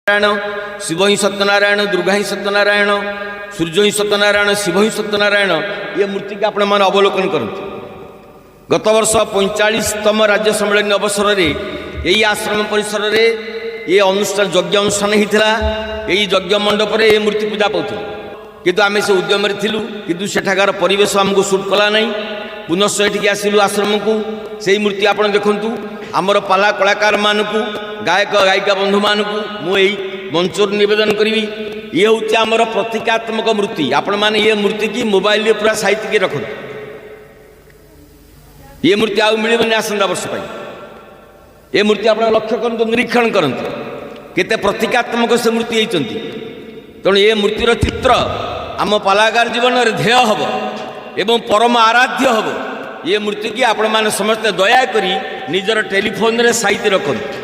नारायण शिव ही सत्यनारायण दुर्गा ही सत्यनारायण सूर्य ही सत्यनारायण शिव ही सत्यनारायण ये मूर्ति के आपण मान अवलोकन करते। गत वर्ष 45तम राज्य सम्मेलन अवसर में यही आश्रम परिसर में ये अनुष्ठान यज्ञ अनुष्ठान होता यही यज्ञ मंडप में ये मूर्ति पूजा पाऊँ किंतु आम से उद्यम थिलु किंतु सेठाकार परिवेश आमको सुट कला नहीं पुनश्च ये आसिलु आश्रम को से मूर्ति आप देखु आमर पाला कलाकार मानू गायक गायिका बंधु मानू मुझे मंचर निवेदन करी ये हूँ आमर प्रतीकात्मक मूर्ति आपण मैंने ये मूर्ति की मोबाइल पूरा साइति के रखु ये मूर्ति आउ मिलबनी आसंता वर्ष ये मूर्ति आप लक्ष्य करते निरीक्षण करते केते प्रतीकात्मक से मूर्ति होती तेणु ये मूर्तिर चित्र आम पालागार जीवन में ध्येय हम एवं परम आराध्य हम ये मूर्ति की आपण मैंने समस्त दयाकोरी निजर टेलीफोन रे साइति रखते।